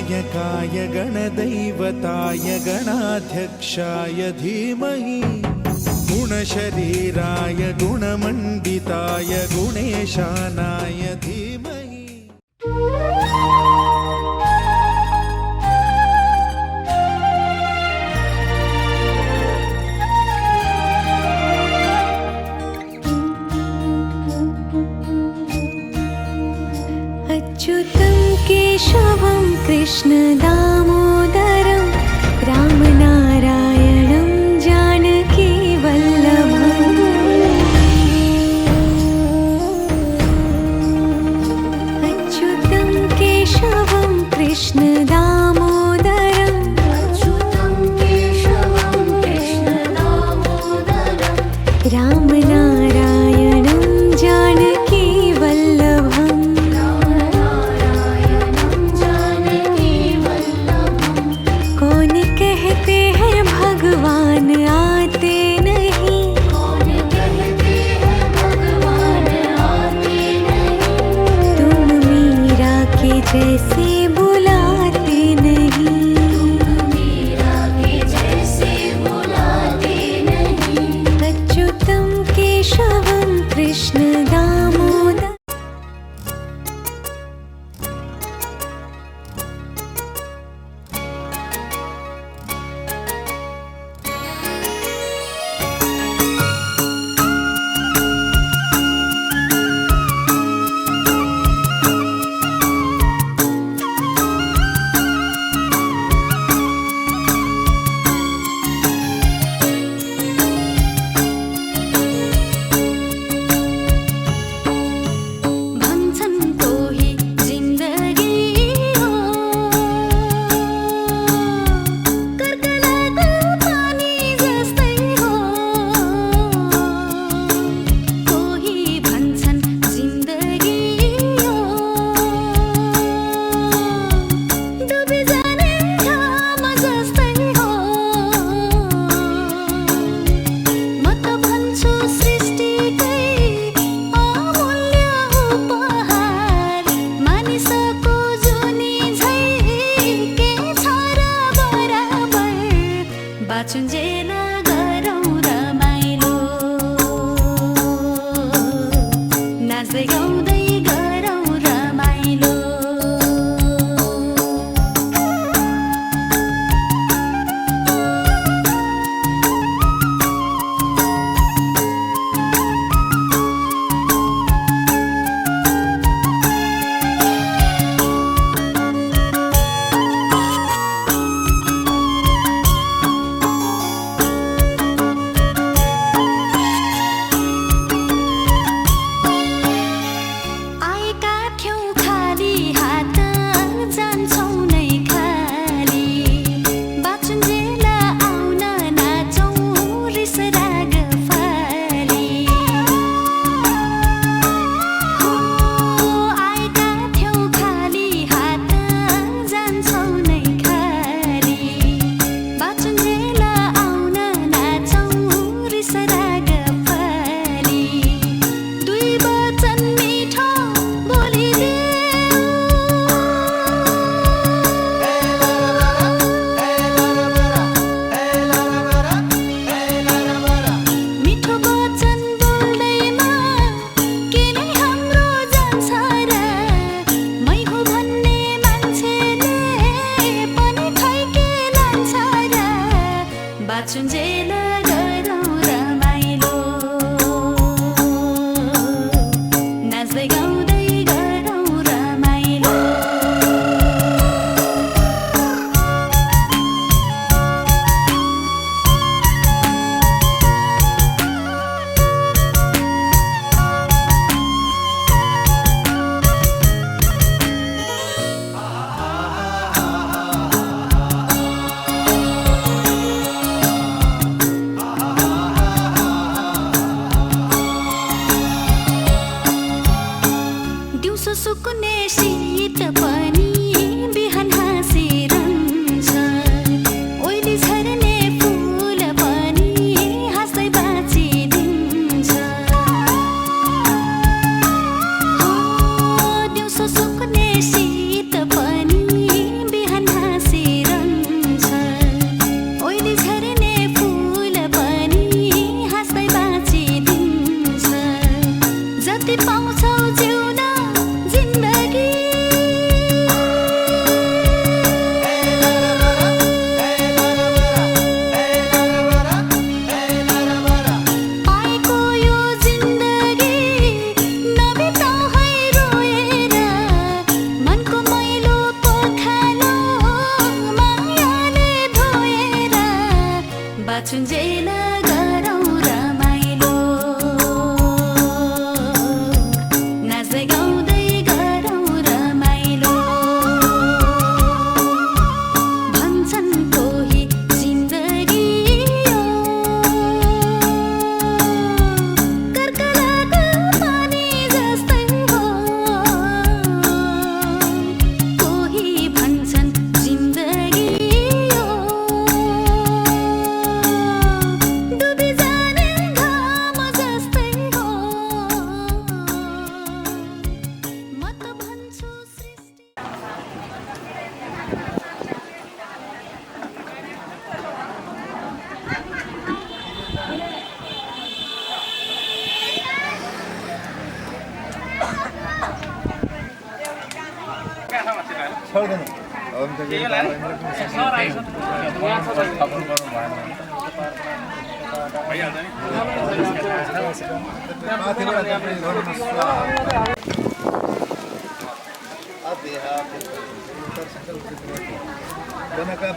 गणनायकाय गणदैवताय गणाध्यक्षाय धीमहि गुणशरीराय गुणमण्डिताय गुणेशानाय धीमहि। अच्युतं केशवं कृष्णदामोदरं रामनारायणं जानकीवल्लभम्। अच्युतं केशवं कृष्णदामोदरं रामनारायणं जानकीवल्लभम्। कौन कहते हैं भगवान आते नहीं, तुम मीरा के जैसे बुलाते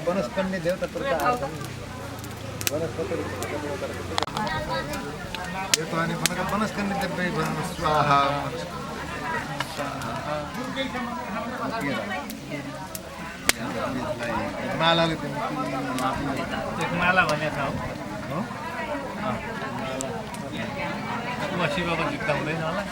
बनस्कन्ने देवता बनस्कन्ने देवता स्वाहा मालाले माला भन्ने छ हो शिवको जुत्ता हुँदैन होला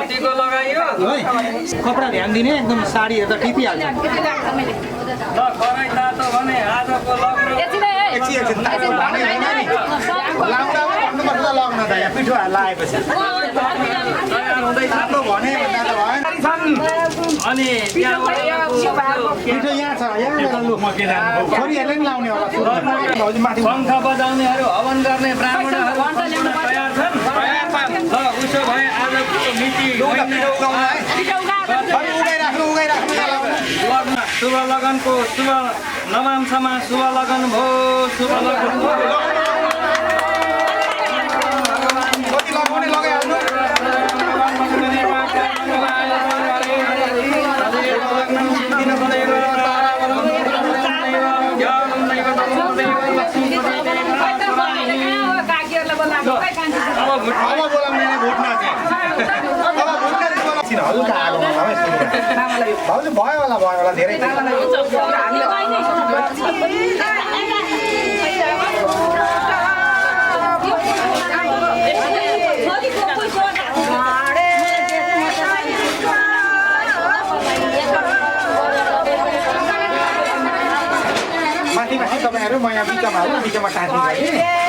टिको लगाइयो कपडा ध्यान दिने एकदम साडी हेर्दा टिपिहाल्छ ल खरै तातो भने आजको लग्न लाउँदा भन्नुपर्छ लगाउन त यहाँ पिठो लगाएपछि तयार हुँदैछ तातो भने भन्दा त भएन अनि पिठो यहाँ छ यहाँ लु छोरीहरूले पनि लाउने होला माथि शङ्ख बजाउनेहरू हवन गर्ने ब्राह्मणहरू सम्पूर्ण तयार छन् ल उसो भए आजको मिति लग्न शुभ लगनको शुभ नमामसमा शुभ लगन भो शुभ लगन भो भयो होला धेरै माथि माथि तपाईँहरू म यहाँ बिचमा टाँसिन्छ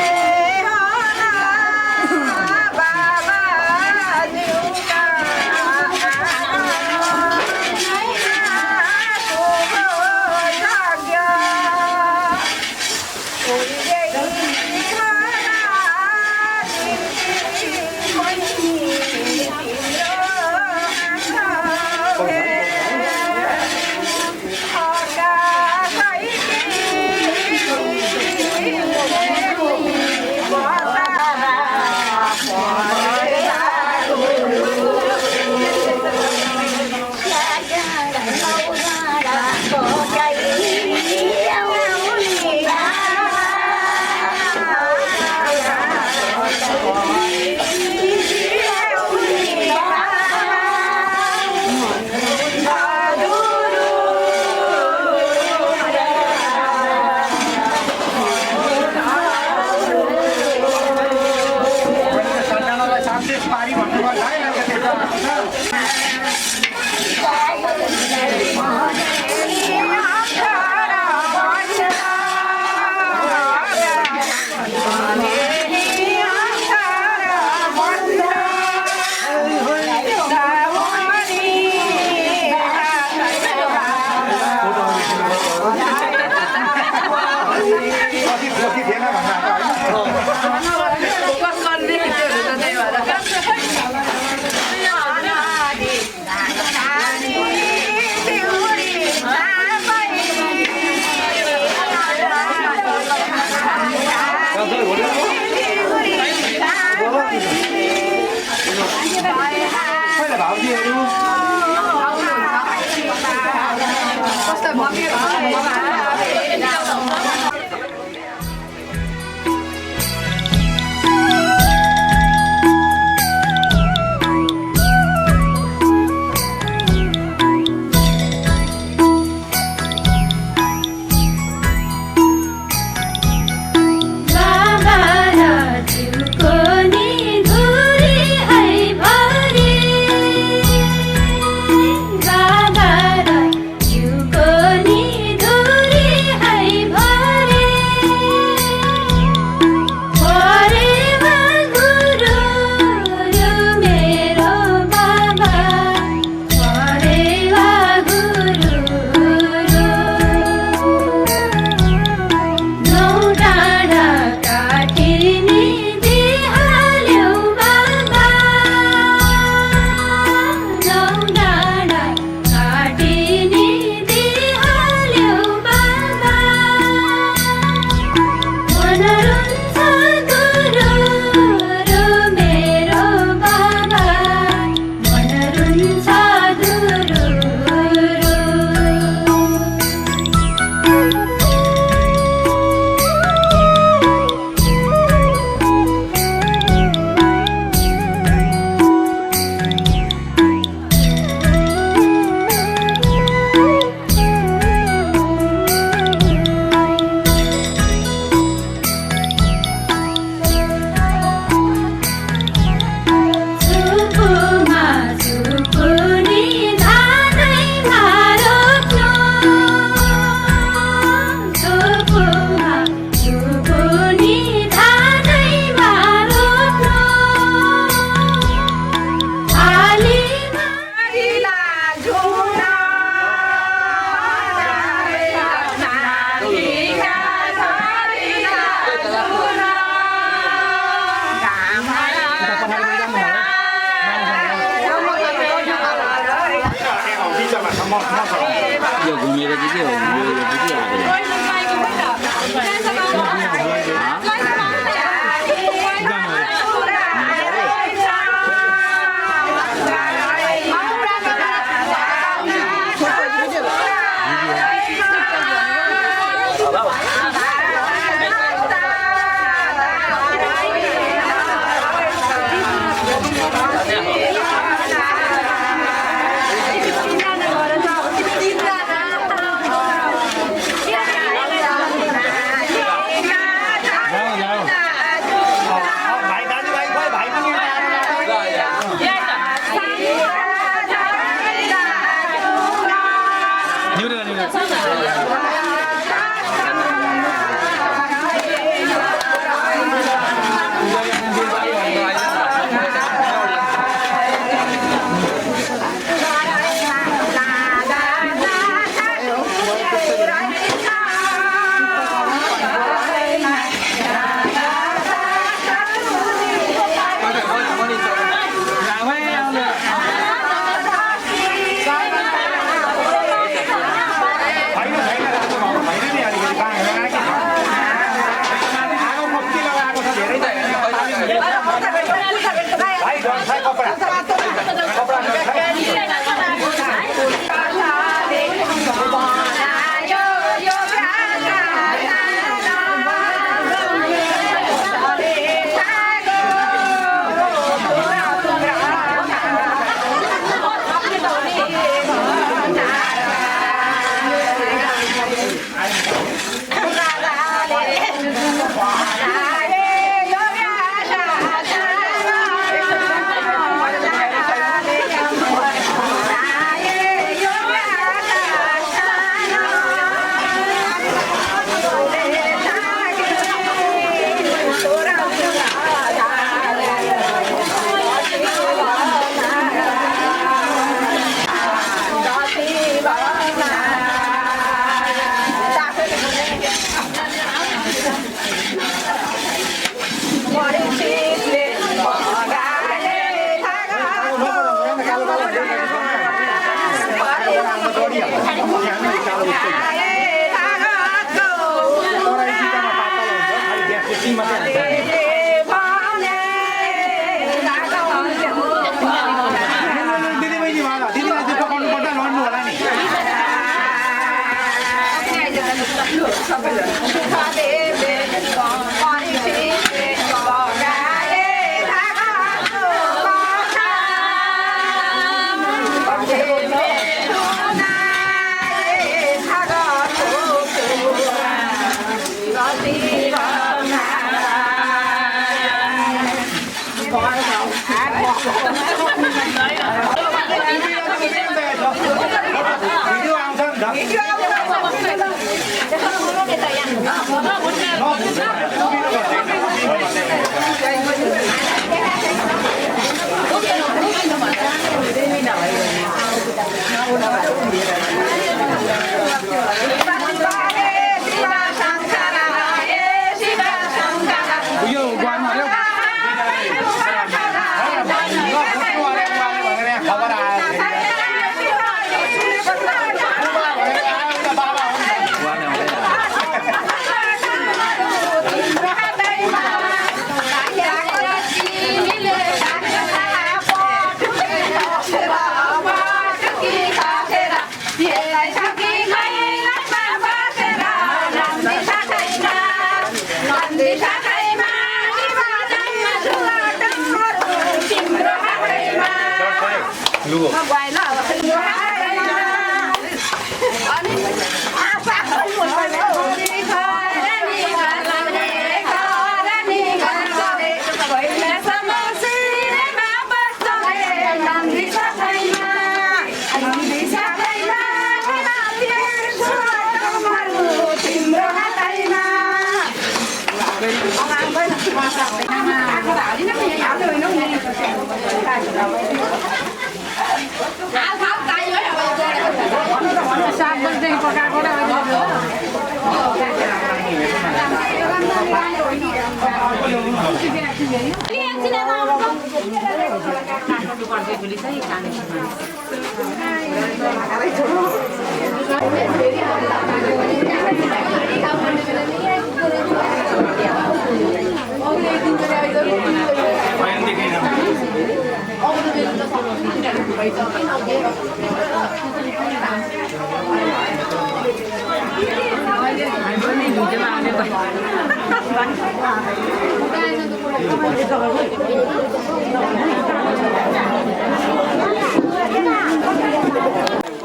यो घुमेर चाहिँ के हो घुमेर चाहिँ आएको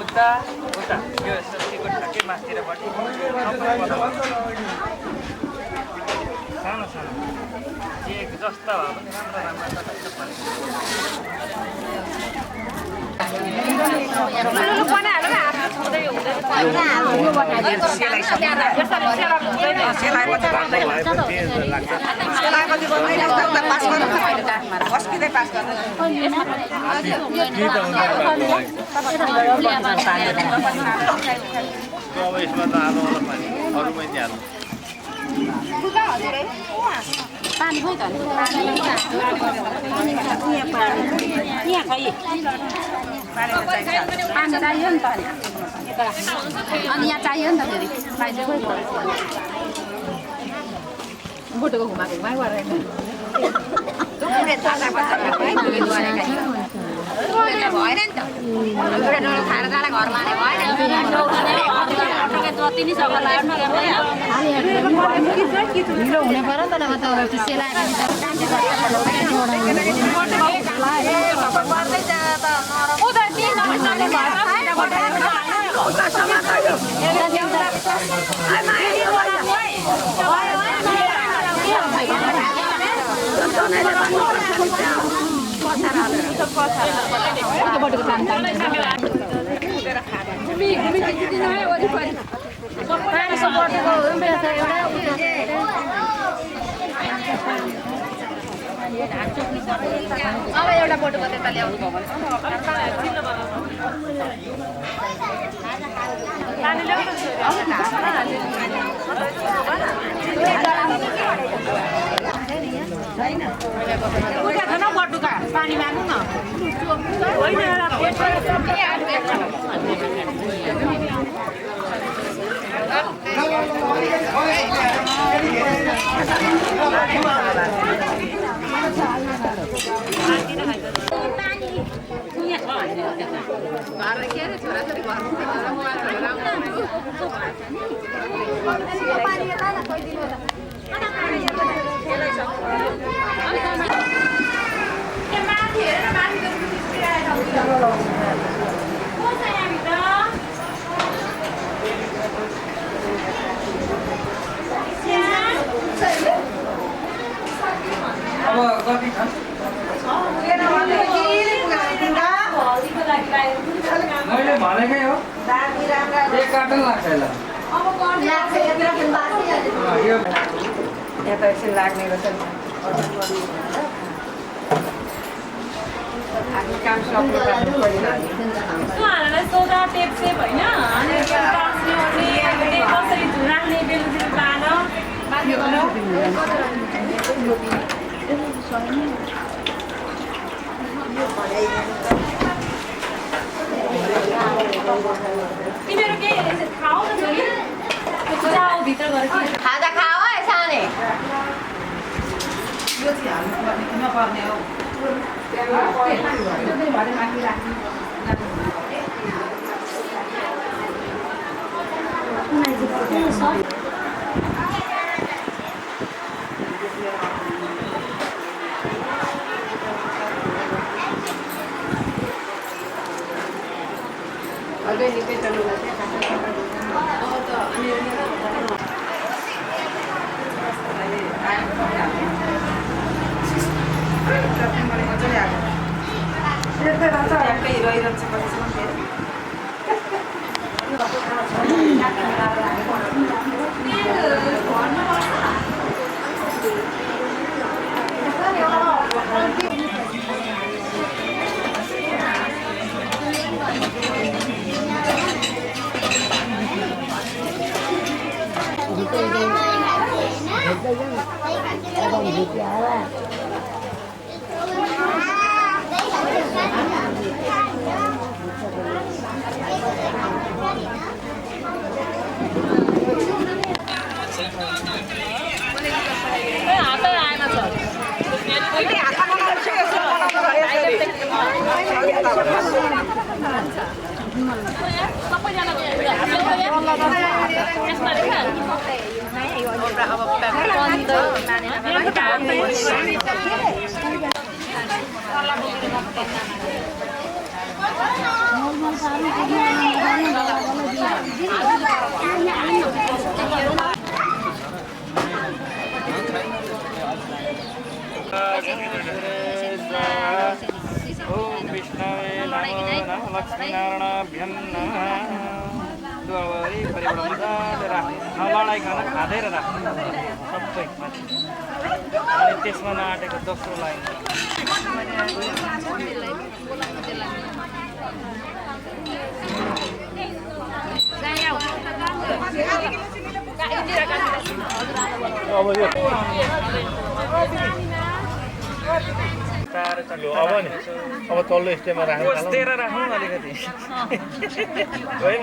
उता उता यो सब्जीको ठ्याक्कै माथितिरबाट सानो सानो जे जस्ता भए पनि राम्रो अब यसमा त आलो होला पानी अरूमै त्यहाँ पानी खोइ त यहाँ खै पानी चाहियो नि त अनि यहाँ चाहियो नि त फेरि पाइन्छ खोइ बोटोको घुमाएको घुमाइ गरेर भएन नि त खाएर जाँदा घरमा जति नै सक्छ ढिलो हुने पर्यो नि त अब एउटा बोटोको त्यता ल्याउनु भयो पानी मार्नु न अब कति छ मैले भनेकै हो एक कार्टन लाग्छ ल यहाँ त एकछिन लाग्ने रहेछ आफ्नो काम सक्नु सौदा टेप सेप होइन अनि कसरी राख्ने बेलुकी पान तिमीहरू के खाऊ न छोरी जाऊ भित्र गएर खाजा खाऊ है साने यो चाहिँ हाल्नु नपर्ने हो अझै निकै चल्नु ओम विष्णवे नमो नमः लक्ष्मीनारायणाभ्यं नमः दुवारी परिबन्धा लडाइ खाना खाँदै र राख्नु सबै अनि त्यसमा नआटेको दोस्रो लाइन अब नि अब तल्लो स्टेजमा राख्नु पोस्टेर राख्नु अलिकति होइन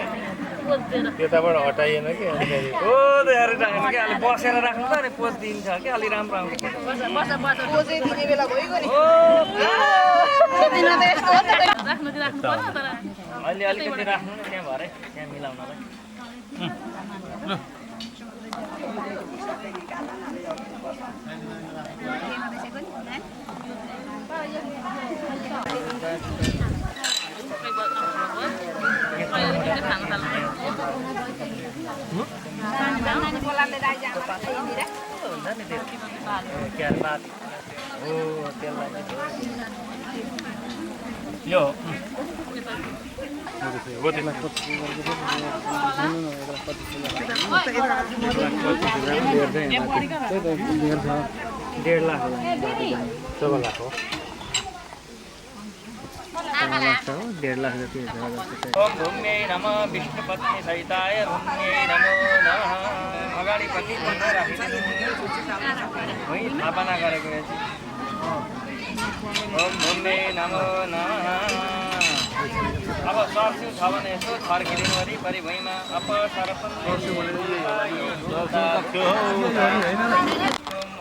त्यताबाट हटाइएन कि अलिकति हो त्यहाँ राख्नु कि अलि बसेर राख्नु त अनि पोज दिन्छ कि अलि राम्रो आउँछ अहिले अलिकति राख्नु न त्यहाँ भरे त्यहाँ मिलाउनलाई यो डेढ़ लाख सवा लाख हो 1.5 लाख जति ओम धुम्ये नमः विष्णुपत्नी सहिताय धुम्ये नमो नमः अगाडिपट्टि बन्द राखिदिनु है स्थापना गरेको रहेछ ओम धुम्ये नमो नमः अब सर्छु छ भने यसो छर्किदिनु वरिपरि भुइँमा अपसर्पण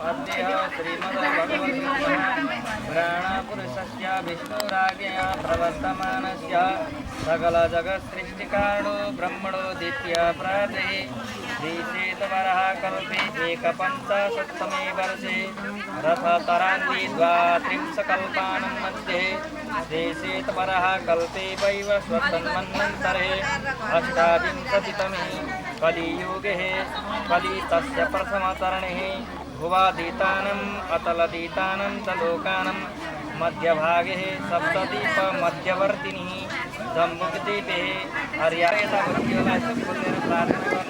अद्य श्रीमद्भगवद्पुराणपुरुषस्य विष्णुराज्ञया प्रवर्तमानस्य सकलजगत्सृष्टिकारणो ब्रह्मणो द्वितीय प्राते श्रीश्वेतवराहकल्पे एकपञ्चाशत्तमे वर्षे रथतरान्ति द्वात्रिंशकल्पानां मध्ये श्रीश्वेतवराहकल्पे वैवस्वतन्मन्वन्तरे अष्टाविंशतितमे कलियुगे कलितस्य प्रथमचरणे भुवादीतानम् अतलदीतानं च लोकानं मध्यभागे सप्तदीपमध्यवर्तिनी जम्बुद्वीपे हर्यायतावृत्तिलाई सम्पूर्ण प्रार्थना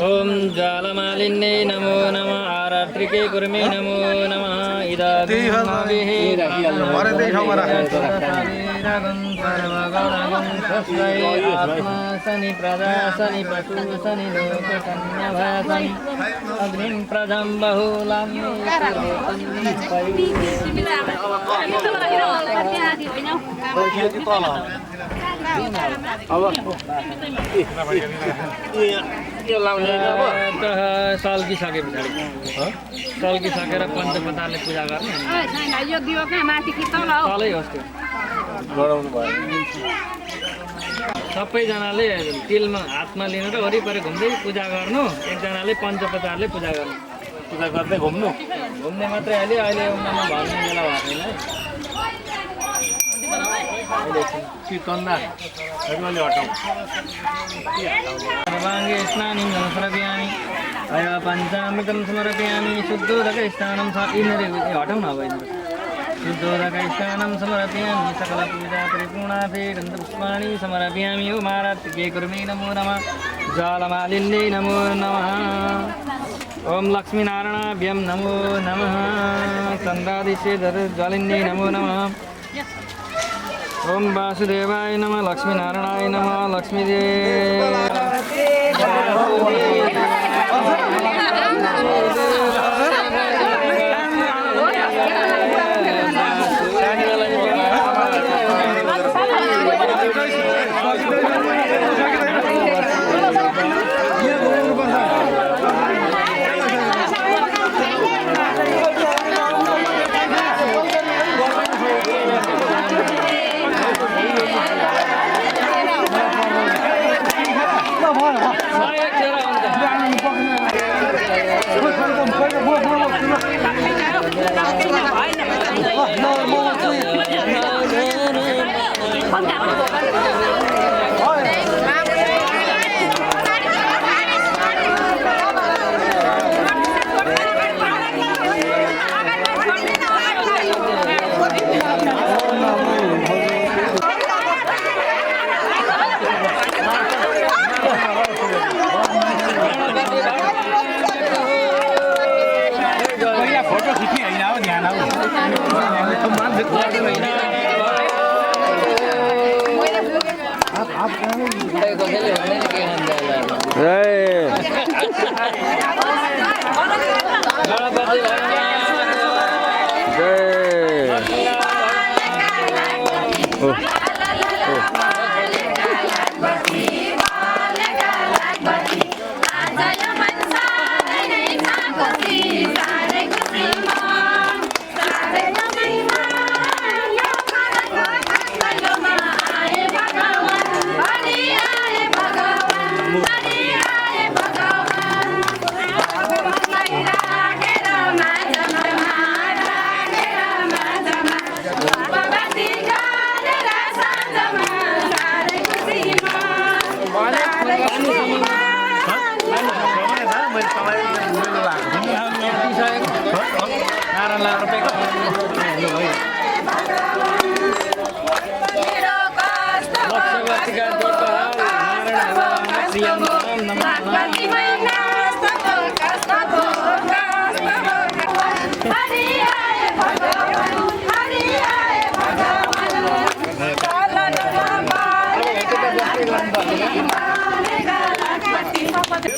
ओम ज्वालमालिन्ये नमो नमः आरात्रिके कुर्मे नमो नमः शनि प्रजा शनि पशु शनि लोक कन्याभासनि अग्निं प्रजं बहुलां सल्किसके पछाडि सल्किसकेर पञ्चपतारले पूजा गर्ने तलै होस् त्यो गराउनु भयो सबैजनाले तिलमा हातमा लिनु र वरिपरि घुम्दै पूजा गर्नु एकजनाले पञ्चपतारले पूजा गर्नु पूजा गर्दै घुम्नु घुम्ने मात्रै अहिले अहिले उनीमा भन्ने बेला भएको छैन कीर्तनदा अहिले हटाउँ सर्वाङ्गे स्नानं समर्पयामि अय पञ्चामृतं समर्पयामि शुद्धोदकस्नानं यिनीहरू हटाउँ न अब शुद्धोदकस्नानं समर्पयामि सकलपूजा परिपूर्णार्थे गन्धपुष्पाणि समर्पयामि ओम आरात्रिके कुर्मे नमो नमः ज्वालमालिन्ये नमो नमः ओम लक्ष्मीनारायणाभ्यं नमो नमः चन्द्रादिशेधर ज्वालिन्ये नमो नमः ओम वासुदेवाय नमः लक्ष्मीनारायणाय नमः फोटो खिच्ने होइन अब ध्यान अब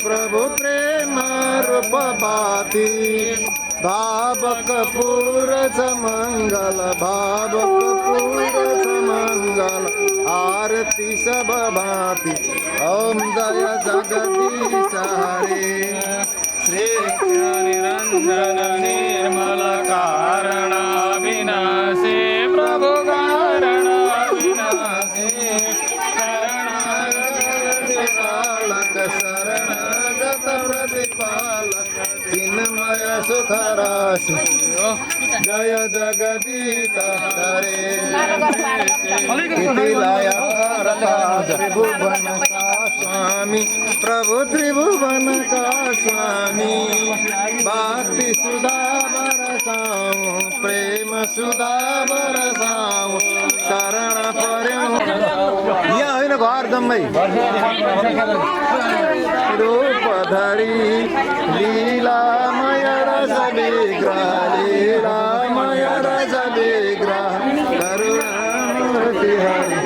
प्रभु प्रेम रूप बाती भावक पूरज मंगल भावक पूरज मंगल आरती सब भांति ओम जय जगदीश हरे श्री निरंजन निर्मल कारण विनाशे प्रभु कारण विनाशे शरणागत शरणागत प्रतिपालक चिन्मय सुख राशि जय जगदीश हरे त्रिभुवन का स्वामी प्रभु त्रिभुवन का स्वामी भक्ति सुधा बरसाऊं प्रेम सुधा बरसाऊं शरण पर्यं यहाँ होइन घर जम्मै रूप धरी लीलामय रस विग्रह लीलामय रस विग्रह करुणामूर्ति हरि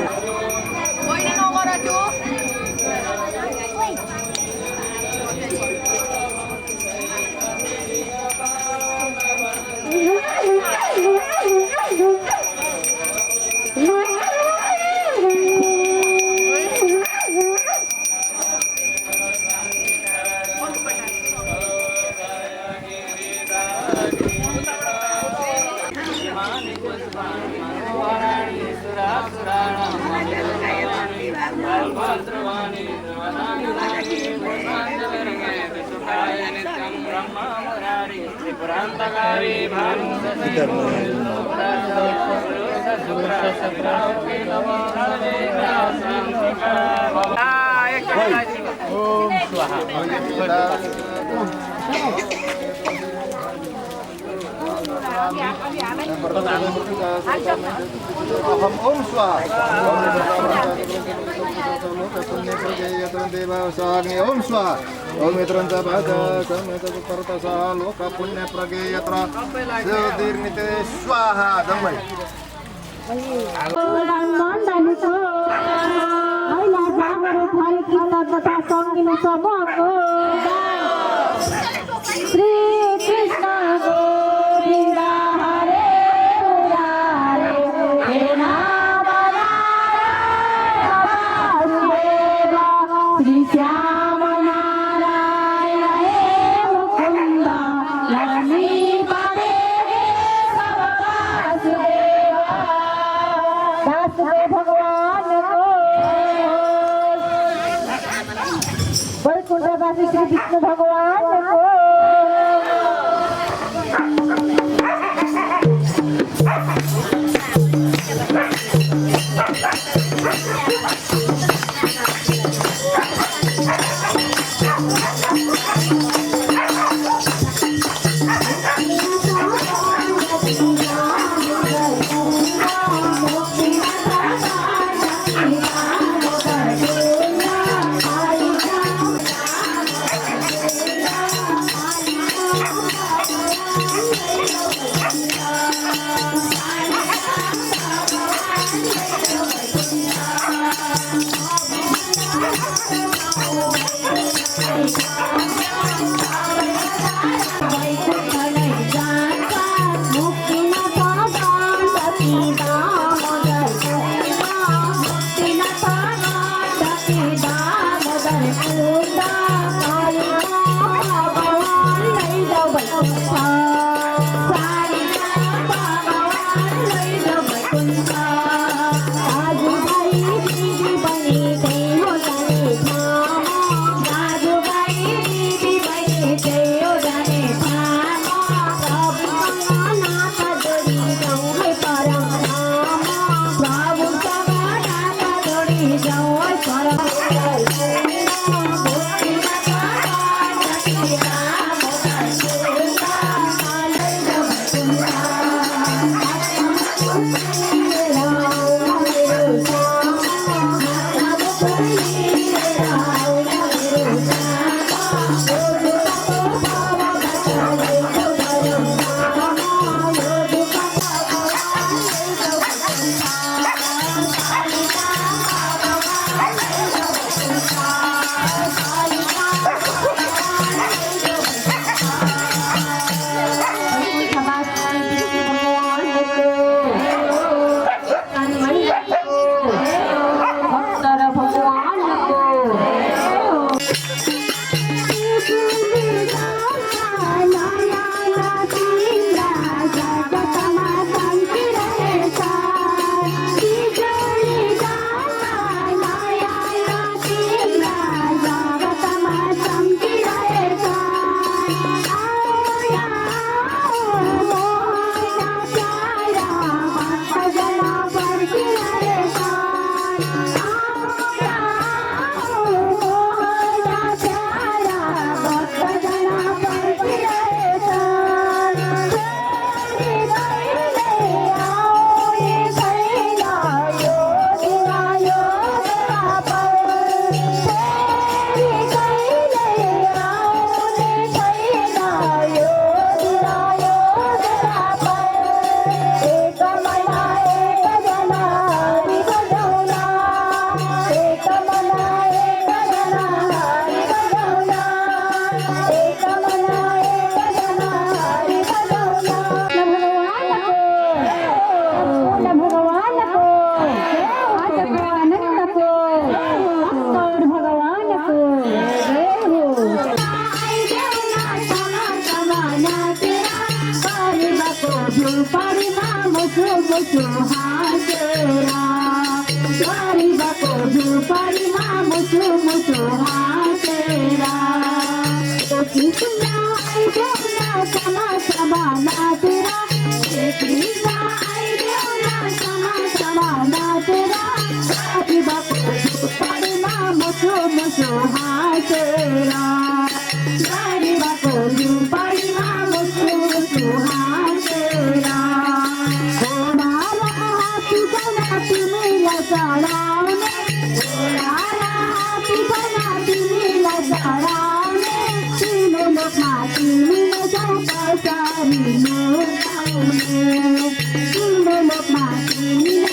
ओम स्वाहा ओम स्वाहा ओम मित्रंच भाज समेत करतसा लोक पुण्य प्रगे यत्र ज्योतिर्निते स्वाहा जम्मै श्री कृष्ण गोविंद हरे मुरारे हे नाम वासुदेव श्री श्याम नारायण हे मुकुंद लक्ष्मी पदे सब वासुदेव वासुदेव भगवान को वैकुंठवासी श्री विष्णु भगवान को Look,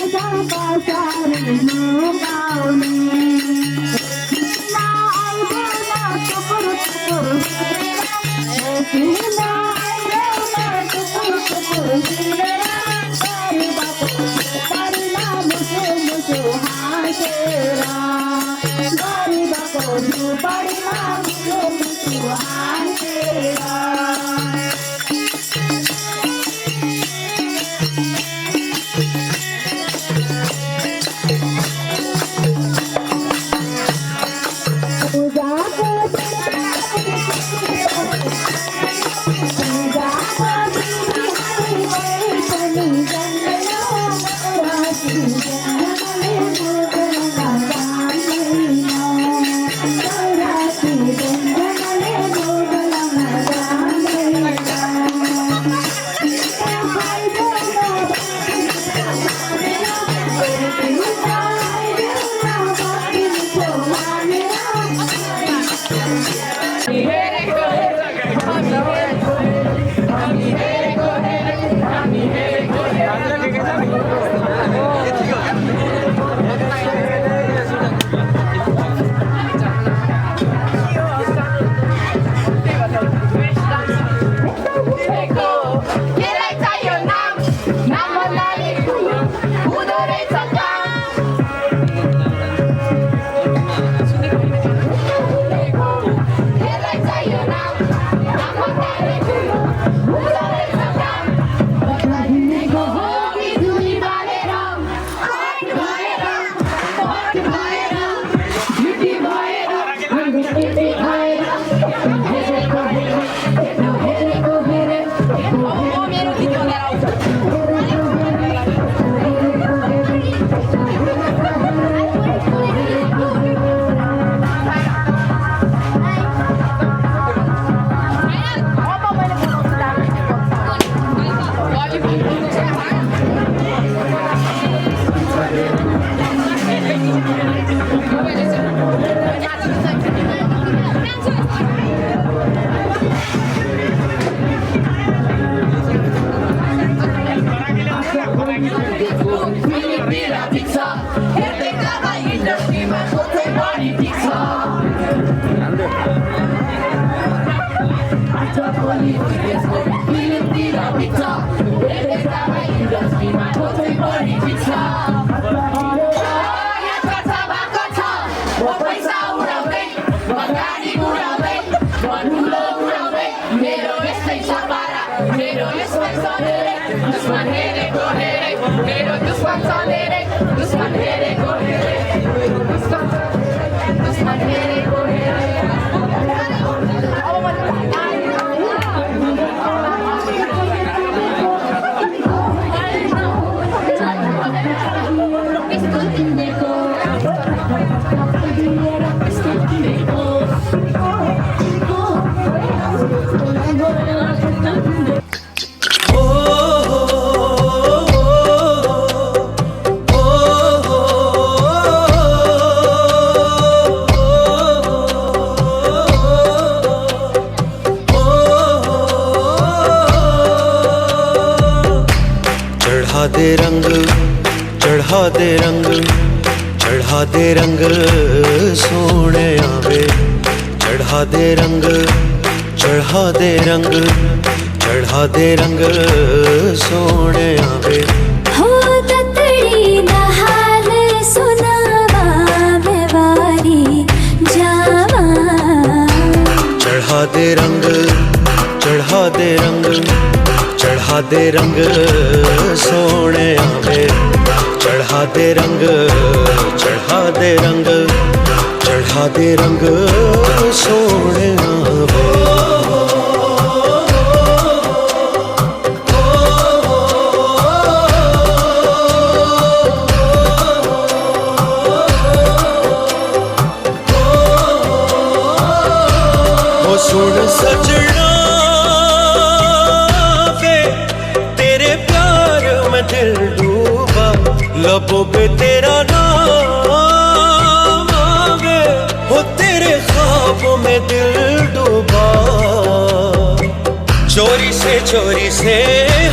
चोरी से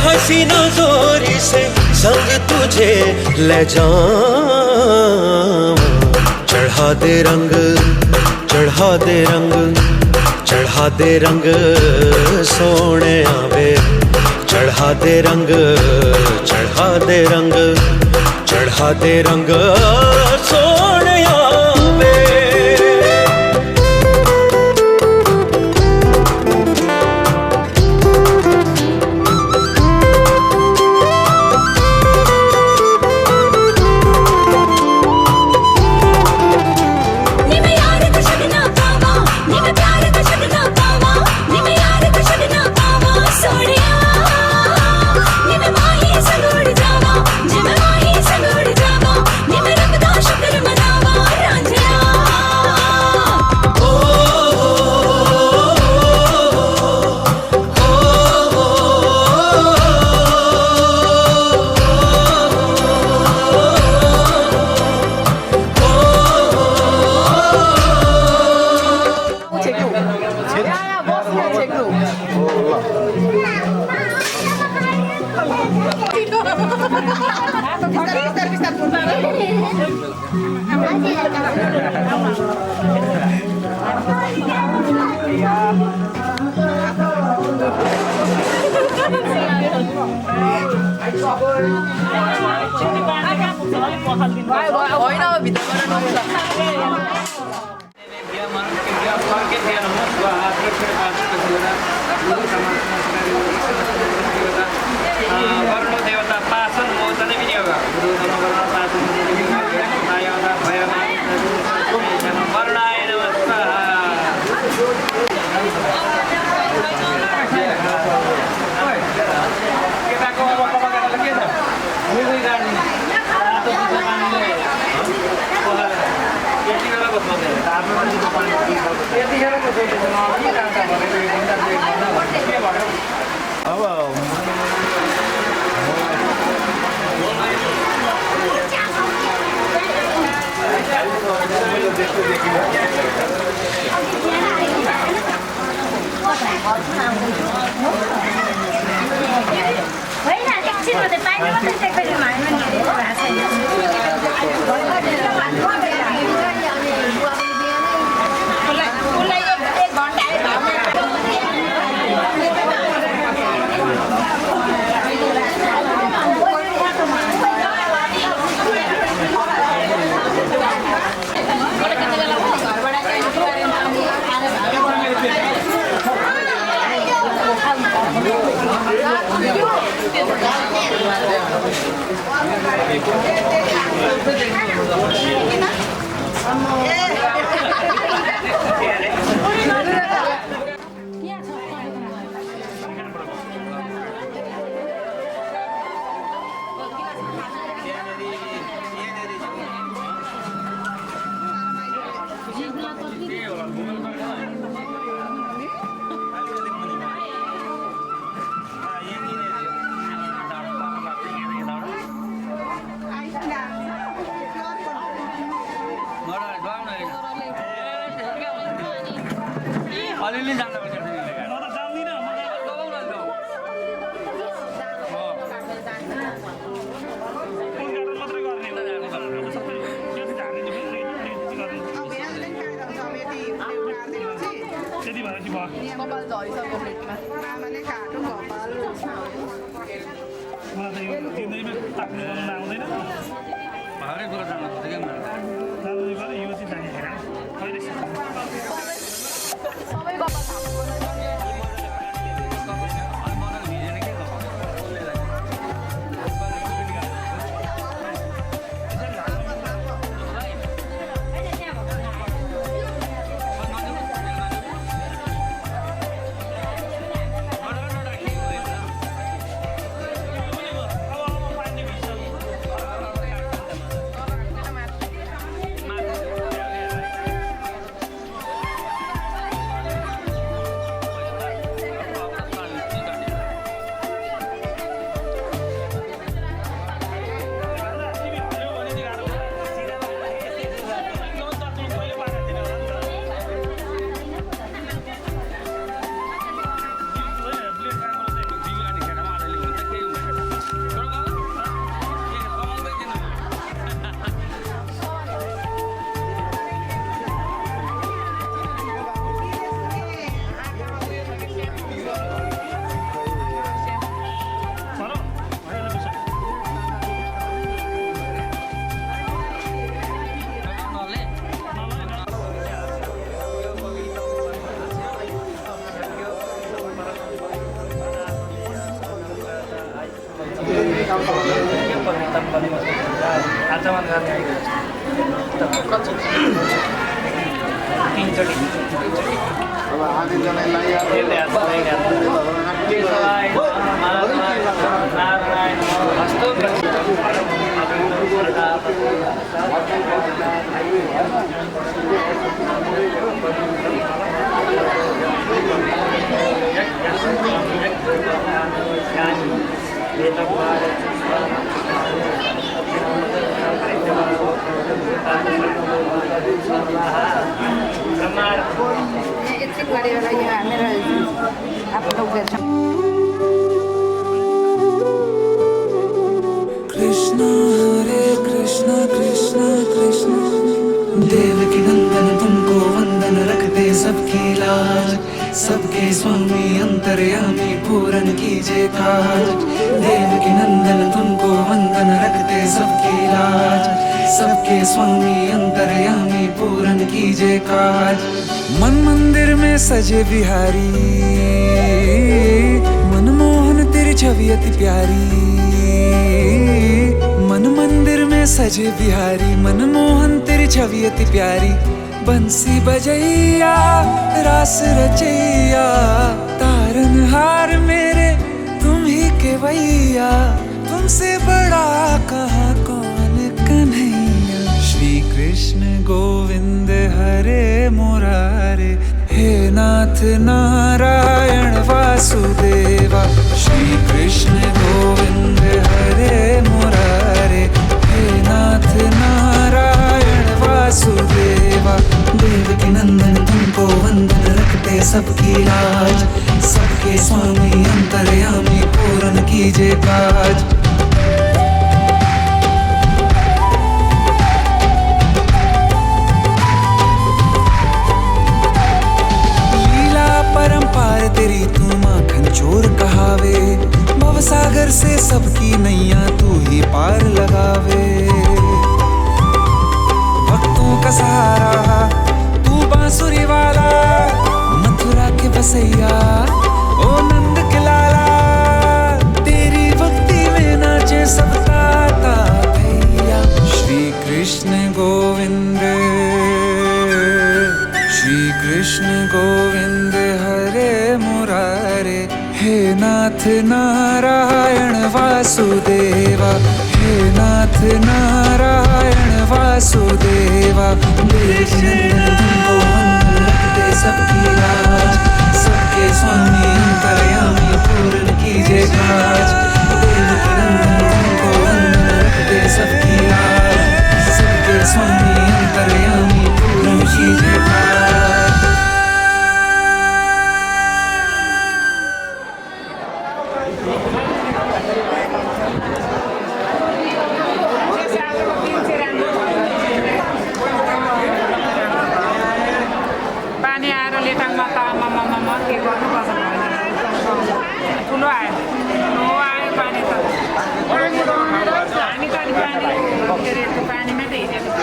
हसीना जोरी से संग तुझे ले जाऊं चढ़ा दे रंग चढ़ा दे रंग चढ़ा दे रंग सोने आवे चढ़ा दे रंग चढ़ा दे रंग चढ़ा दे रंग सोने आवे आचमन गर्ने तिनचोटि अब आदिजनालाई यसले हात लगाइहाल्छ नारायण हस्तो यति गरेर यहाँ मेरो आफ्नो उयो छ कृष्ण हरे कृष्ण कृष्ण कृष्ण देवकी नंदन तुमको वंदन रखते सबकी लाज सबके स्वामी अंतर्यामी पूरन कीजिए काज देवकी नंदन तुमको वंदन रखते सबकी लाज सबके स्वामी अंतर्यामी पूरन कीजिए काज मन मंदिर में सजे बिहारी मनमोहन तेरी छवि अति प्यारी मन मंदिर में सजे बिहारी मनमोहन तेरी छवि अति प्यारी बंसी बजैया रास रचैया तारनहार मेरे तुम ही केवैया तुमसे बड़ा कहाँ कौन कन्हैया श्री कृष्ण गोविंद हरे मुरारे हे नाथ नारायण वासुदेवा श्री कृष्ण गोविंद हरे मुरारे हे नाथ नारायण वासुदेवा देवकी नंदन तुमको वंदन रखते सबकी लाज सबके स्वामी अंतर्यामी पूरन कीजिए काज परंपार तेरी तू माखन चोर कहावे भवसागर से सबकी नैया तू ही पार लगावे भक्तों का सहारा तू बांसुरी वाला मथुरा के बसैया ओ नंद के लाला तेरी भक्ति में नाचे सबका भैया श्री कृष्ण गोविंद श्री कृष्ण गोविंद हरे मुरारे हे नाथ नारायण वासुदेवा हे नाथ नारायण वासुदेवा देवकी नंदन तुमको वंदन रखते सबकी लाज सबके स्वामी अंतर्यामी पूर्ण कीजिए काज देवकी नंदन तुमको वंदन रखते सबकी लाज सबके स्वामी अंतर्यामी पूर्ण कीजिए काज ठुलो आयो आयो पानी त हामी त पानीमै त हिँडेको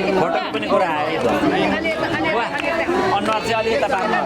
फोटो पनि कुरा आयो अनुहार चाहिँ अलि यता पार्नु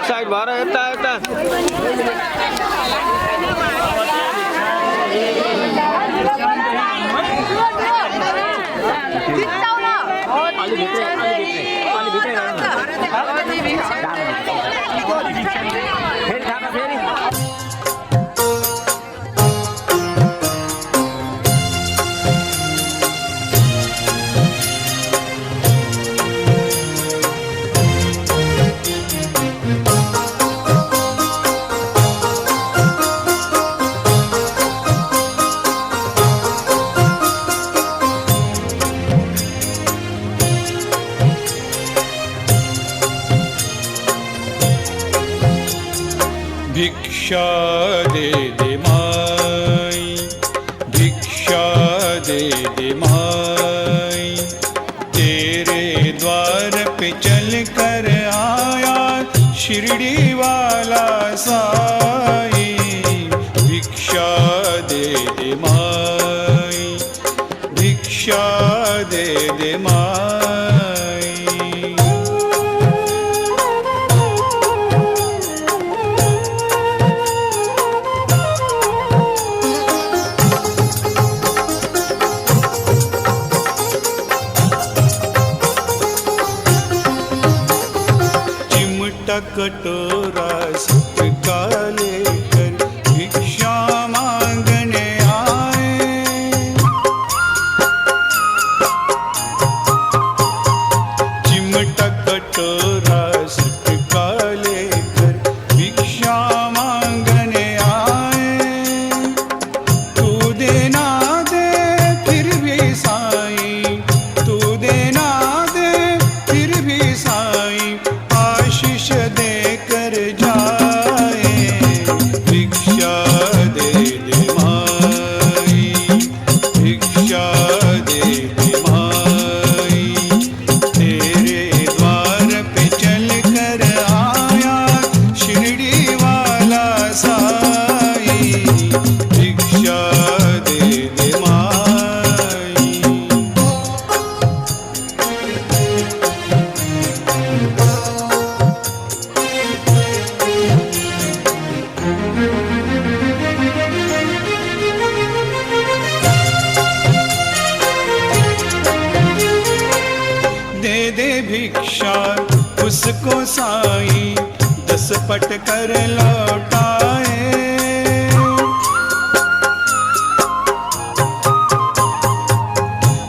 साइड भएर यता यता भिक्षा दे दे माई, भिक्षा दे दे माई, तेरे द्वार पे चल कर आया शिरडी वाला साई। भिक्षा दे दे माई, भिक्षा दे दे माई। कटोरा सबका लेकर भिक्षा मांगने आए। चिमटा कटोरा सबका लेकर भिक्षा मांगने आए। तू देना दे फिर भी साईं, तू देना दे फिर भी साईं, आशीष देकर जाए। भिक्षा दे दे माई, भिक्षा दे दे माई, तेरे द्वार पे चल कर आया शिरडी वाला साई। भिक्षा they they my. They they भिक्षा उसको साईं, 10 पट कर लौटाए।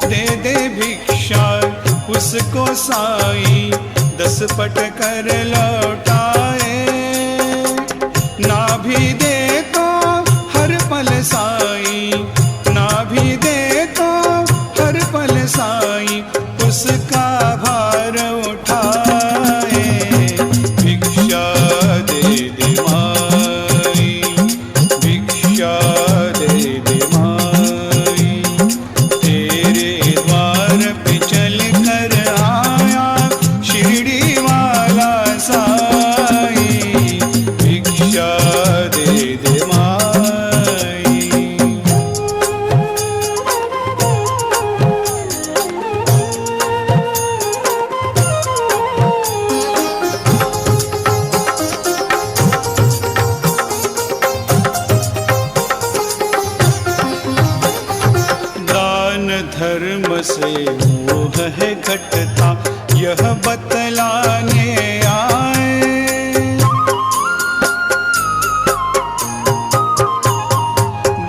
दे दे भिक्षा उसको साईं, 10 पट कर लौटाए। ना भी दे तो हर पल साईं, ना भी दे तो हर पल साईं, उसका भार उठाए। भिक्षा दे दे माई, भिक्षा दे दे माई, तेरे बतलाने आए।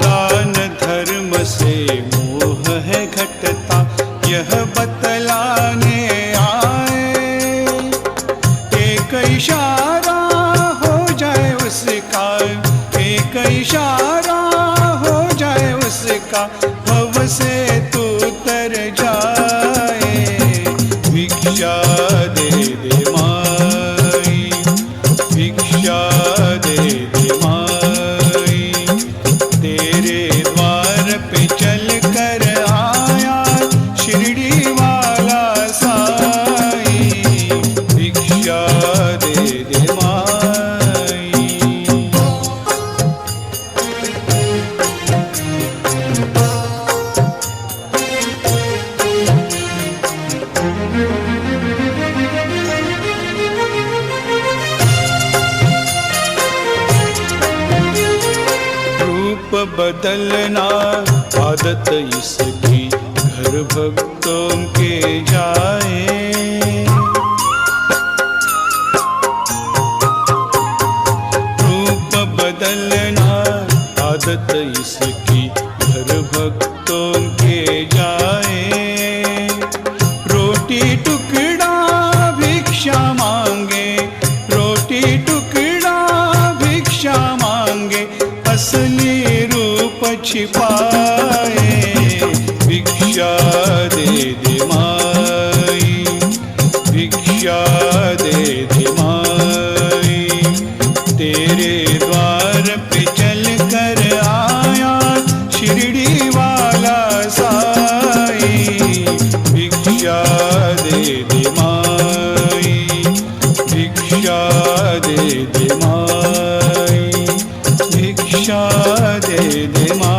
दान धर्म से मोह है घटता यह बतलाने आए। एक इशारा हो जाए उसका, एक इशारा हो जाए उसका, भव से तू तर जाए। भिक्षा दे दे माई, भिक्षा दे दे माई, तेरे द्वार पे चल कर आया शिरडी वाला साई। भिक्षा दे दे माई। रूप बदलना आदत इसकी घर भक्तों के जाए। रूप बदलना आदत इसकी घर भक्तों के जाए। रोटी टुकड़ा भिक्षा मांगे, रोटी टुकड़ा भिक्षा मांगे, असली रूप छिपाए। भिक्षा दे दे माई, भिक्षा दे दे माई, तेरे द्वार पे चल कर आया शिरडी वाला साई। भिक्षा दे दे माई, भिक्षा दे दे माई, भिक्षा दे दे माई।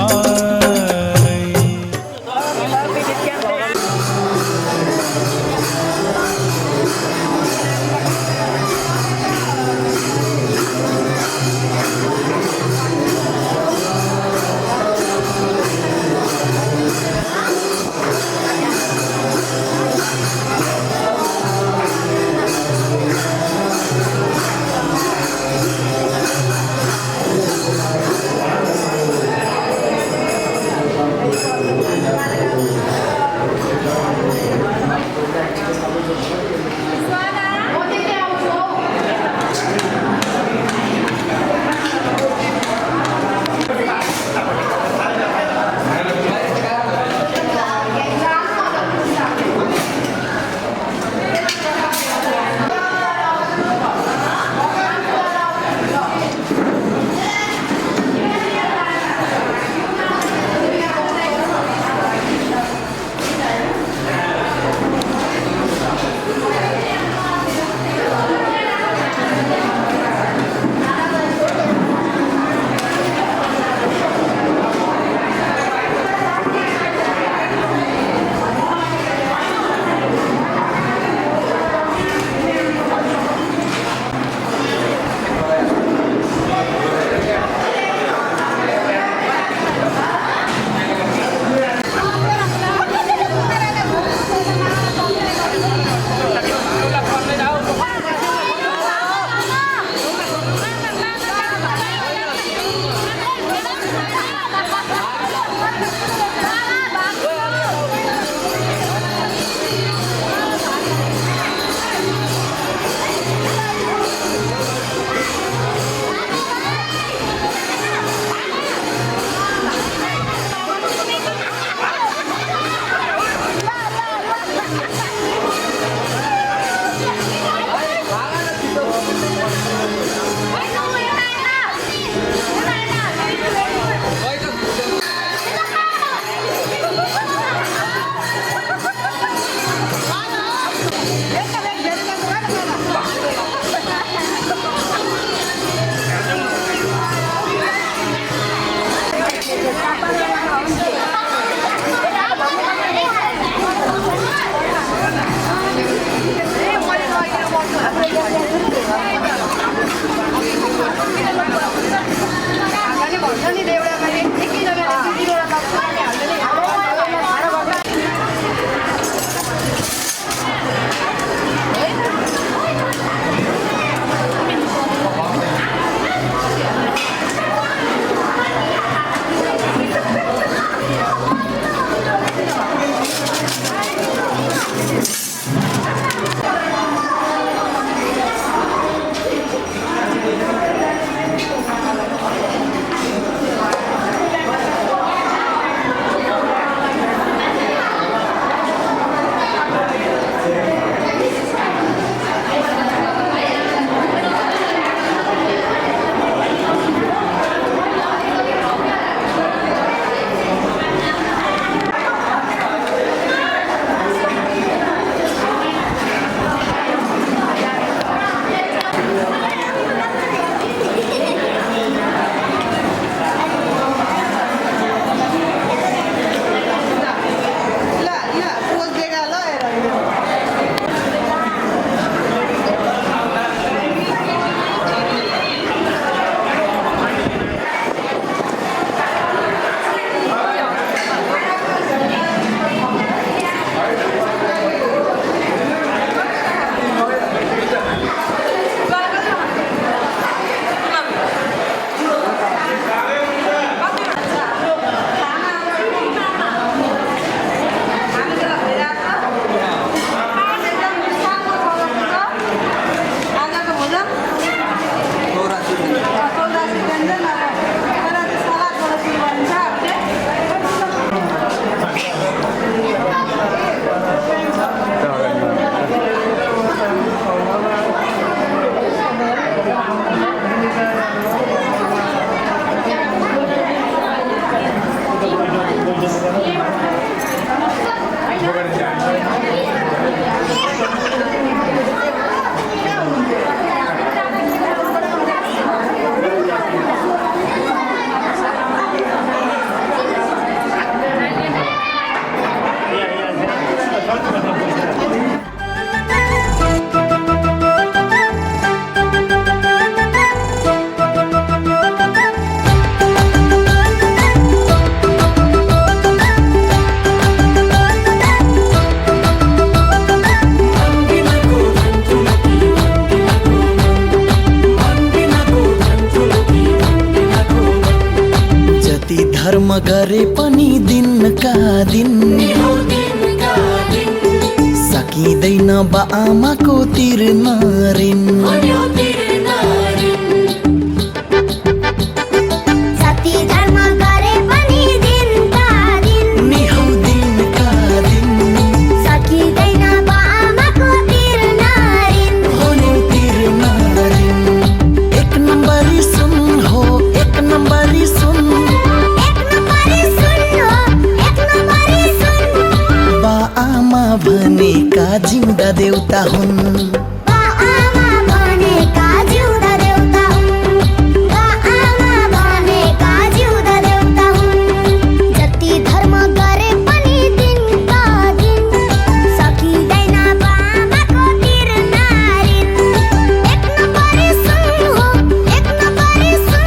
धर्म गरे पनि दिनका दिन सकिँदैन बा आमाको तिर्न ऋण जति धर्म गरे पनि दिनका दिन नि हौ दिनका दिन सकिँदैन बा आमाको तिर्न ऋण हो नि तिर्न ऋण एक नम्बरी सुन हो एक नम्बरी सुन बा आमा भनेका जिउँदा देउता हुन् बा आमा भनेका जिउँदा देउता हुन् बा आमा भनेका जिउँदा देउता हुन् जति धर्म गरे पनि दिनका दिन सकिँदैन बा आमाको तिर्न ऋण एक नम्बरी सुन हो एक नम्बरी सुन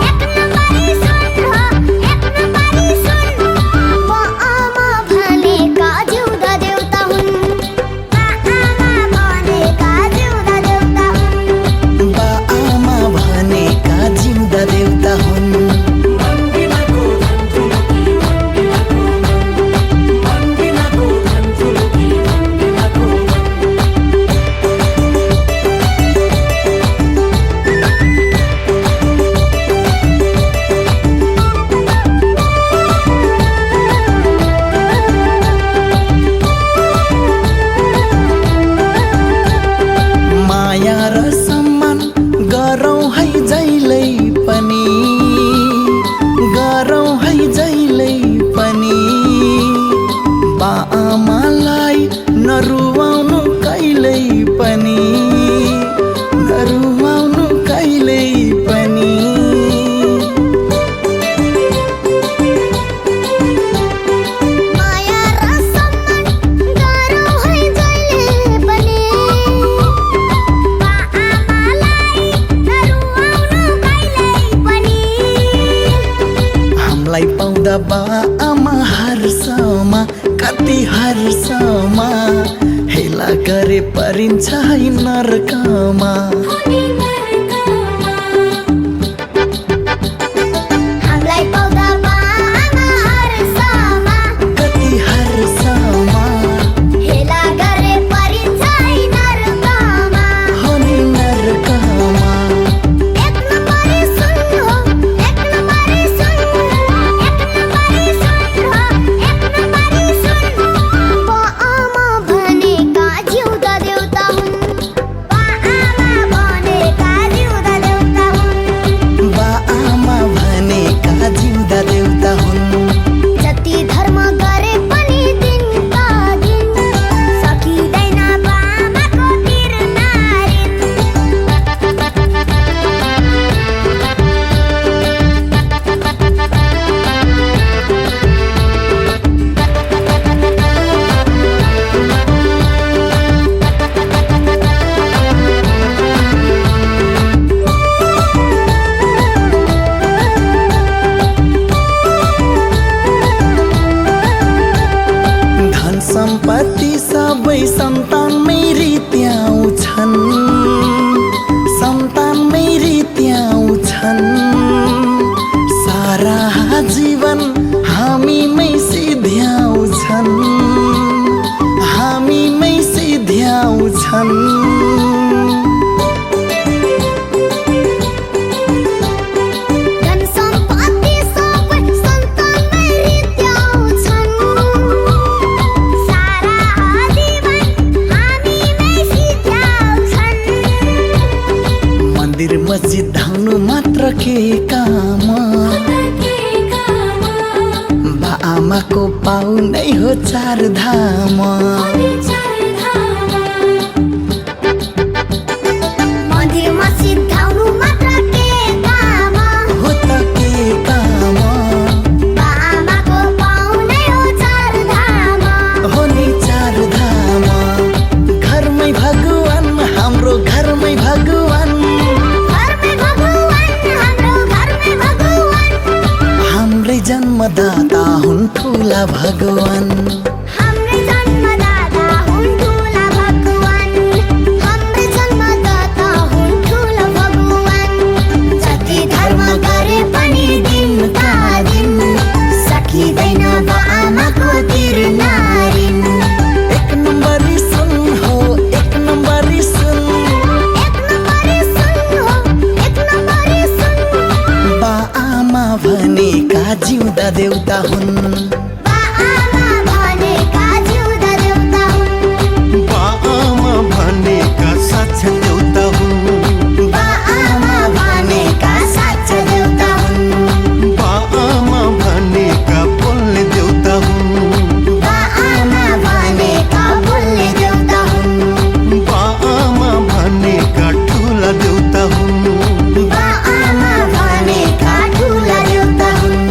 एक नम्बरी सुन हो एक नम्बरी सुन बा आमा भनेका जिउँदा देउता हुन् बा आमा भनेका जिउँदा देउता हुन् बा आमा भनेका जिउँदा देउता हुन् माया र सम्मान गरौँ है जहिल्यै पनि गरौँ है जहिल्यै पनि बा आमालाई नरुवाउनु कहिल्यै पनि नरुवाउनु कहिल्यै पनि माया र सम्मान गरौँ है जहिले पनि बा आमालाई नरुवाउनु कहिल्यै पनि हामीलाई पाउँदा बा आमा हर्षमा कति हर्षमा हेला गरे परिन्छ है नरकमा हामीलाई पाउँदा बा आमा हर्षमा कति हर्षमा हेला गरे परिन्छ है नरकमा हो नि नरकमा एक नम्बरी सुन हो एक नम्बरी सुन एक नम्बरी सुन हो एक नम्बरी सुन बा आमा भनेका जिउँदा देउता हुन् बा आमा भनेका जिउँदा देउता हुन् बा आमा भनेका जिउँदा देउता हुन् जति धर्म गरे पनि दिनका दिन सकिँदैन बा आमाको तिर्न धन सम्पत्ति सबै सन्तानमै रित्याउँछन् सन्तानमै रित्याउँछन् सारा जीवन हामीमै सिध्याउँछन् हामीमै सिध्याउँछन् धन सम्पत्ति सबै सन्तानमै रित्याउँछन् सारा जीवन हामीमै सिध्याउँछन् मन्दिर मस्जिद धाउनु मात्र के काम बा आमाको पाउ नै हो चार धाम मन्दिर मस्जिद धाउनु मात्र के काम हो त के काम बा आमाको पाउनै हो चार धाम हो नि चार धाम घरमै भगवान हाम्रो घरमै भगवान घरमै भगवान हाम्रो घरमै भगवान हाम्रै जन्मदाता हुन् ठुला भगवान हाम्रै जन्मदाता हुन् देउता हुन् बा आमा भनेका जिउँदा देउता हुन् बा आमा भनेका साक्षात देउता हुन् बा आमा भनेका साक्षात देउता हुन् बा आमा भनेका बोल्ने देउता हुन् बा आमा भनेका बोल्ने देउता हुन् बा आमा भनेका ठुला देउता हुन् बा आमा भनेका ठुला देउता हुन्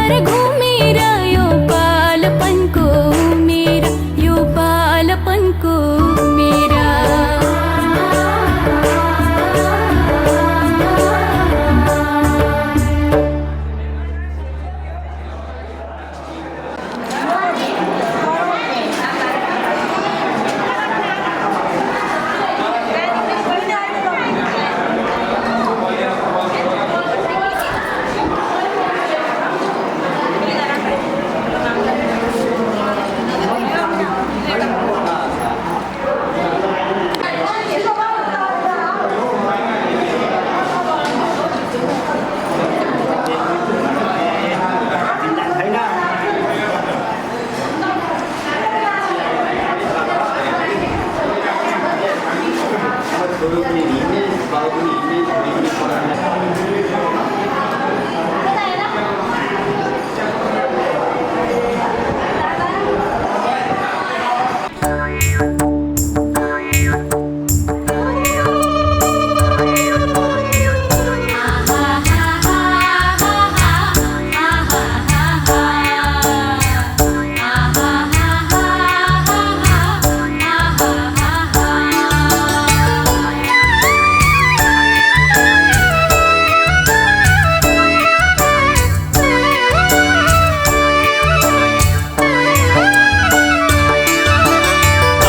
घर घुमेर यो बालपनको मेरा यो बालपनको मेरा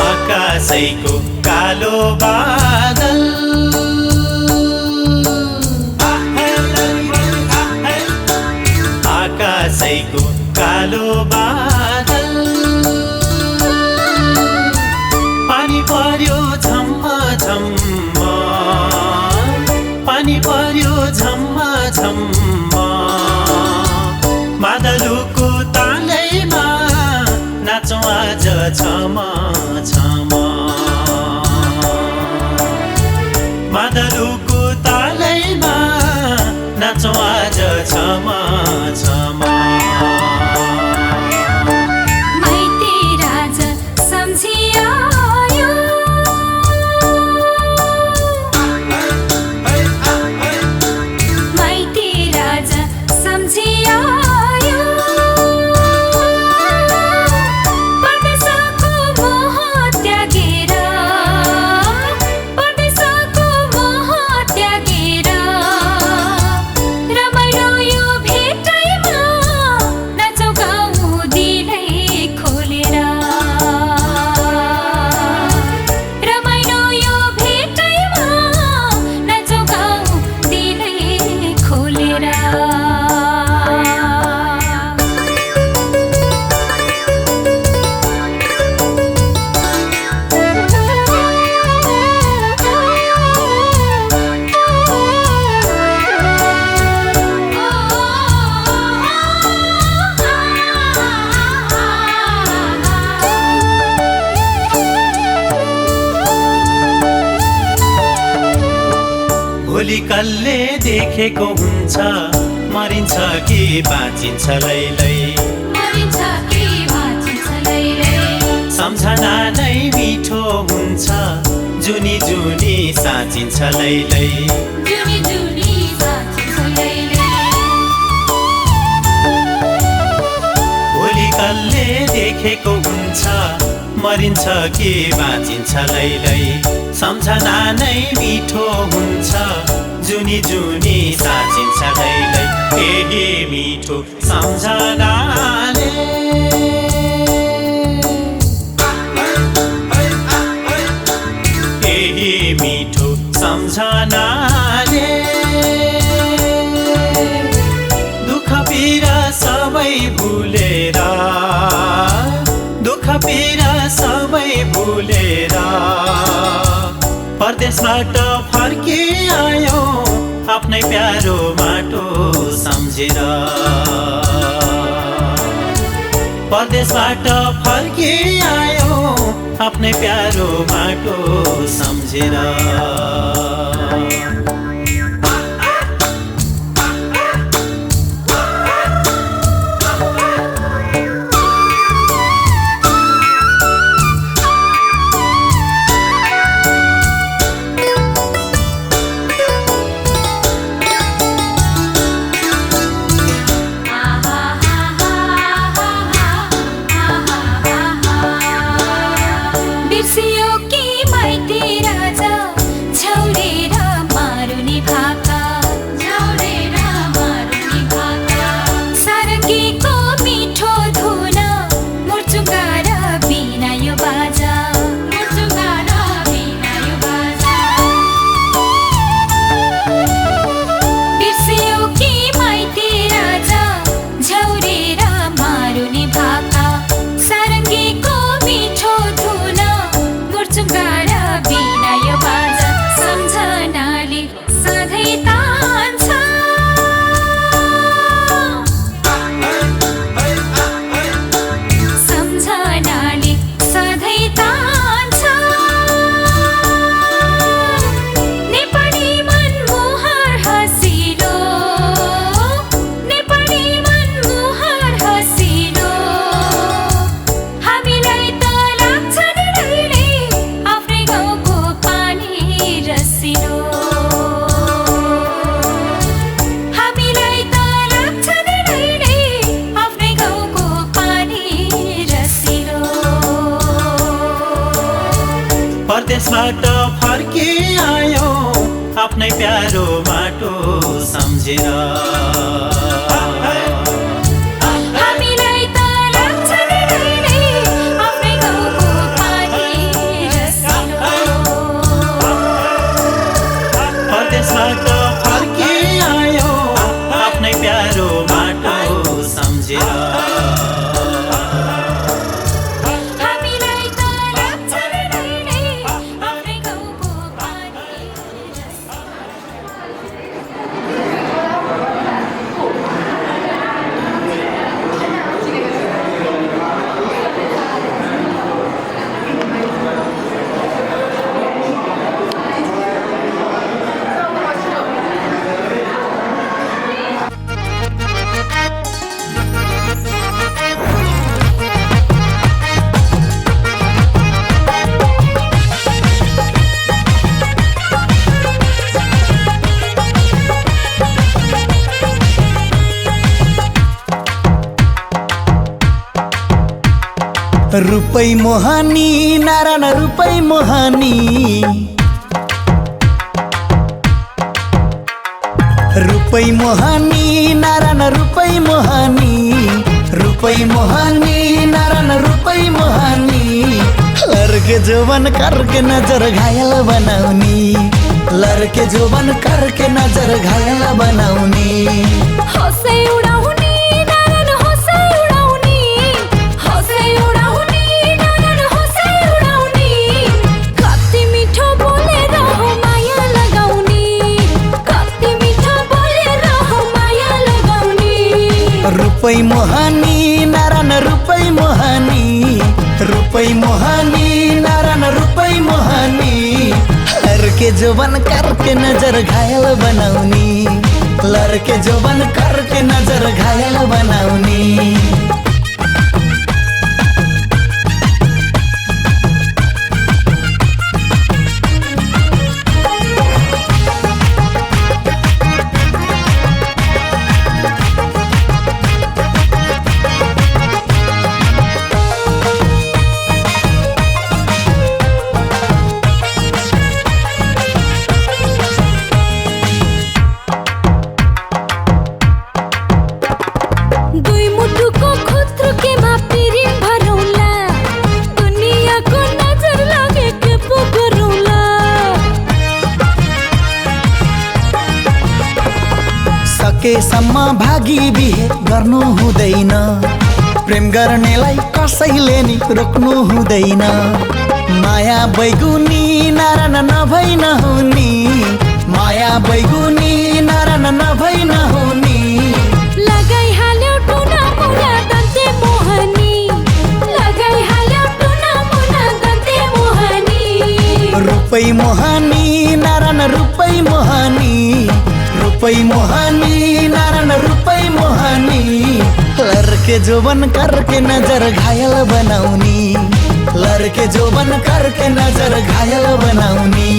आकाशैको कालो बादल आकाशैको कालो बादल पानी पर्यो झम्मा झम्मा पानी पर्यो झम्मा झम्मा मादलुको तालैमा नाचौँ आज छमा छमा मादलुको तालैमा नाचौँ आज छमा छमा माइती राजा सम्झियो माइती राजा सम्झियो भोलि कसले देखेको हुन्छ मरिन्छ कि बाँचिन्छ लैलै सम्झना नै मिठो हुन्छ जुनी जुनी साँचिन्छ लैलै भोलि कसले देखेको हुन्छ मरिन्छ कि बाँचिन्छ लैलै सम्झना नै मिठो हुन्छ जुनी जुनी साँचिन्छ लैलै यही मिठो सम्झनाले यही मिठो सम्झनाले दुःख पीडा सबै भुलेर दुःख पीडा सबै भुलेर परदेशबाट फर्की आयो आफ्नै प्यारो माटो सम्झेर परदेशबाट फर्की आयो आफ्नै प्यारो माटो सम्झेर सम्झेर परदेशबाट फर्किआयो आफ्नै प्यारो माटो सम्झेर रुपै मोहानी नारायण रुपै मोहानी रुपै मोहानी नारायण रुपै मोहानी रुपै मोहानी नारायण रुपै मोहानी लड़के जोबन करके नजर घायल बनाउनी लड़के जोबन करके नजर घायल बनाउनी हँसै उडाउने नारायण हँसै उडाउने हँसै उडाउने नारायण हँसै उडाउने कति मिठो बोलेर हो माया लगाउने कति मिठो बोलेर हो माया लगाउने रुपै मोहानी नारायण रुपै मोहानी रुपै मोहानी नारायण रुपै मोहानी लड़के जोबन करके नजर घायल बनाउनी लड़के जोबन करके नजर घायल बनाउनी दुई मुटुको खुत्रुकेमा पिरिन भरौला दुनियाँको नजर लागे के पो गरौला सकेसम्म भागी बिहे गर्नु हुँदैन प्रेम गर्नेलाई कसैले नि रोक्नु हुँदैन माया बैगुनी नारायण नभई नहुनी माया बैगुनी नारायण नभई नहुनी लगाइहाल्यो टुना मुना दन्ते मोहनी लगाइहाल्यो टुना मुना दन्ते मोहनी रुपै मोहानी नारायण रुपै मोहानी रुपै मोहानी नारायण रुपै मोहानी लड़के जोबन करके नजर घायल बनाउनी लड़के जोबन करके नजर घायल बनाउनी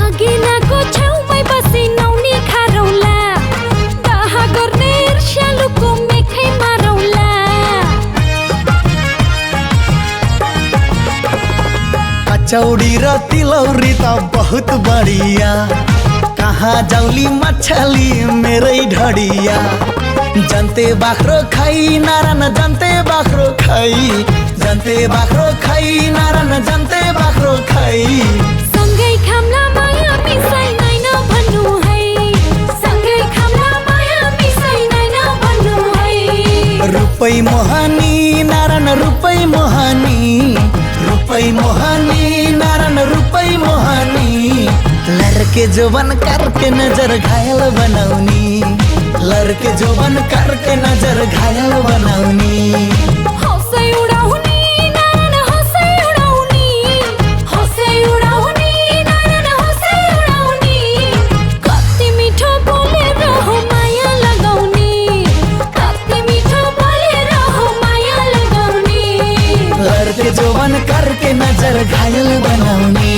आगेनाको छेउमै बसी नौनी खारौला दाहा गर्ने ईर्ष्यालुको मेखै मारौला कचौड़ी र तिलौरी त बहुत बढिया कहाँ जाउली मछली मेरै ढडिया जन्ते बाख्रो खाई नारायण जन्ते बाख्रो खाई जन्ते बाख्रो खाई नारायण जन्ते बाख्रो खाई सँगै खाम्ला माया मिसाइ नै नभन्नु है सँगै खाम्ला माया मिसाइ नै नभन्नु है रुपै मोहानी नारायण रुपै मोहानी रुपै मोहानी नारायण रुपै मोहानी लड़के जोबन करके नजर घायल बनाउनी लड़के जोबन करके नजर घायल बनाउनी हँसै उडाउने नारायण हँसै उडाउने हँसै उडाउने नारायण हँसै उडाउने कति मिठो बोलेर हो माया लगाउने कति मिठो बोलेर हो माया लगाउने के जोवन करके नजर घायल बनाउने